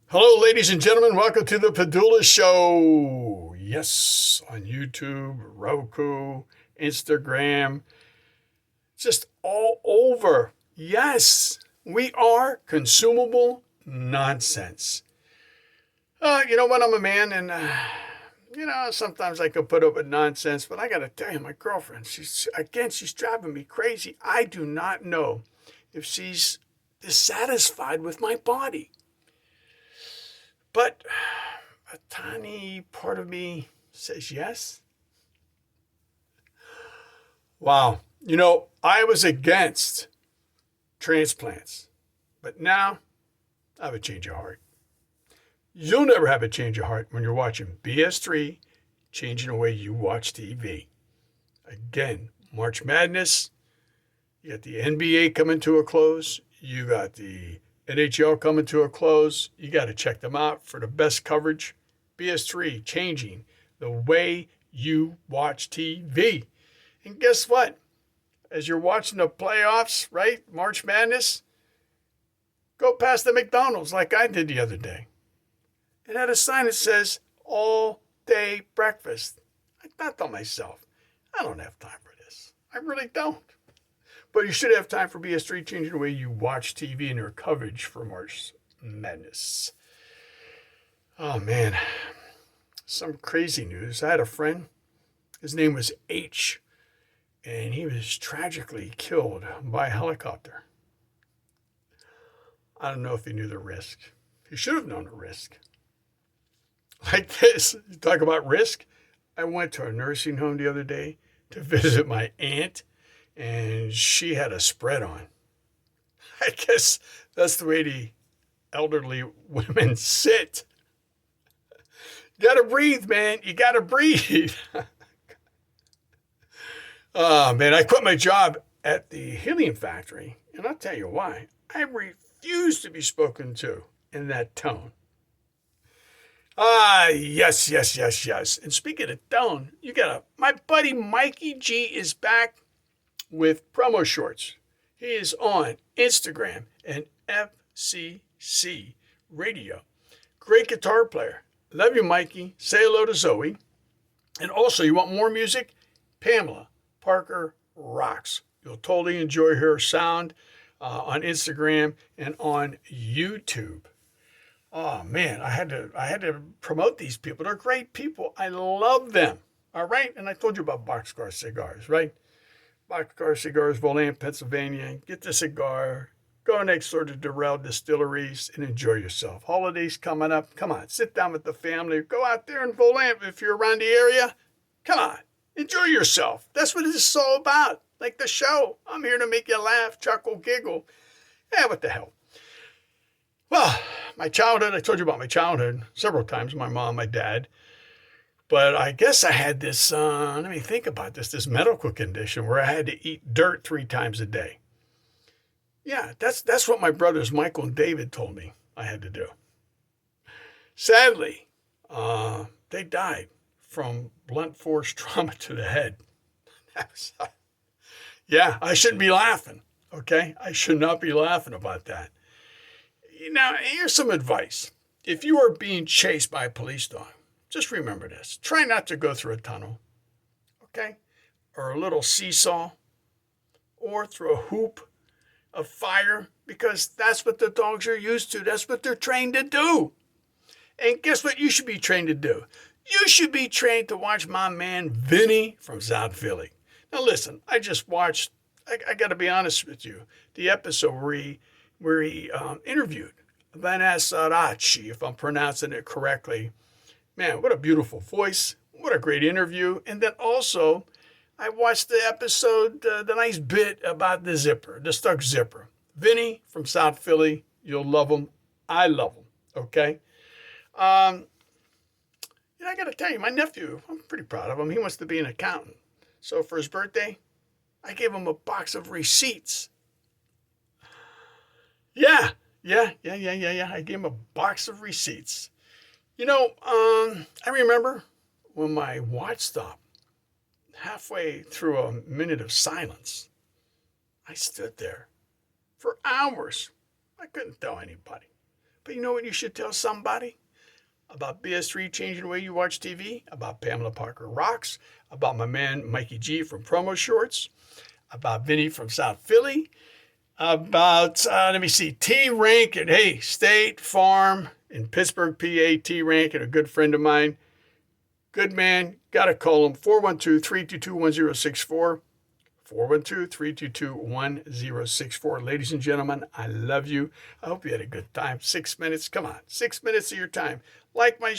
Hello, ladies and gentlemen. Welcome to the Padula Show. Yes, on YouTube, Roku, Instagram, just all over. Yes, we are consumable nonsense. You know what? I'm a man, and sometimes I can put up with nonsense, but I got to tell you, my girlfriend, she's driving me crazy. I do not know if she's dissatisfied with my body. But a tiny part of me says yes. Wow. I was against transplants, but now I have a change of heart. You'll never have a change of heart when you're watching BS3 changing the way you watch TV. Again, March Madness, you got the NBA coming to a close, you got the NHL coming to a close. You got to check them out for the best coverage. BS3 changing the way you watch TV. And guess what? As you're watching the playoffs, right? March Madness, go past the McDonald's like I did the other day. It had a sign that says all day breakfast. I thought to myself, I don't have time for this. I really don't. But you should have time for BS3 changing the way you watch TV and their coverage for March Madness. Oh, man. Some crazy news. I had a friend. His name was H. And he was tragically killed by a helicopter. I don't know if he knew the risk. He should have known the risk. Like this. You talk about risk. I went to a nursing home the other day to visit my aunt. And she had a spread on. I guess that's the way the elderly women sit. You gotta breathe, man. You gotta breathe. Oh, man, I quit my job at the helium factory. And I'll tell you why. I refuse to be spoken to in that tone. Yes. And speaking of tone, my buddy Mikey G is back with promo shorts. He is on Instagram and FCC Radio. Great guitar player. Love you, Mikey. Say hello to Zoe. And also, you want more music? Pamela Parker rocks. You'll totally enjoy her sound on Instagram and on YouTube. Oh man, I had to promote these people. They're great people. I love them. All right, and I told you about Boxcar Cigars, right? Boxcar Cigars, Volant, Pennsylvania. Get the cigar. Go next door to Durrell Distilleries and enjoy yourself. Holidays coming up. Come on, sit down with the family. Go out there in Volant if you're around the area. Come on, enjoy yourself. That's what this is all about. Like the show. I'm here to make you laugh, chuckle, giggle. What the hell? Well, my childhood, I told you about my childhood several times. My mom, my dad. But I guess I had this, let me think about this medical condition where I had to eat dirt 3 times a day. Yeah, that's what my brothers Michael and David told me I had to do. Sadly, they died from blunt force trauma to the head. Yeah, I shouldn't be laughing, okay? I should not be laughing about that. Now, here's some advice. If you are being chased by a police dog, just remember this. Try not to go through a tunnel, okay? Or a little seesaw, or through a hoop of fire, because that's what the dogs are used to. That's what they're trained to do. And guess what you should be trained to do? You should be trained to watch my man Vinny from South Philly. Now listen, I just watched, I got to be honest with you, the episode where he interviewed Vanessa Sarachi, if I'm pronouncing it correctly. Man, what a beautiful voice. What a great interview. And then also, I watched the episode, the nice bit about the zipper, the stuck zipper. Vinny from South Philly, you'll love him. I love him, okay? I got to tell you, my nephew, I'm pretty proud of him. He wants to be an accountant. So for his birthday, I gave him a box of receipts. Yeah. I gave him a box of receipts. I remember when my watch stopped halfway through a minute of silence. I stood there for hours. I couldn't tell anybody. But you know what you should tell somebody? About BS3 changing the way you watch TV, about Pamela Parker Rocks, about my man Mikey G from Promo Shorts, about Vinny from South Philly, about, T Rankin. Hey, State Farm in Pittsburgh, PA, T Rankin, a good friend of mine. Good man, got to call him, 412-322-1064. 412-322-1064. Ladies and gentlemen, I love you. I hope you had a good time. 6 minutes. Come on, 6 minutes of your time. Like my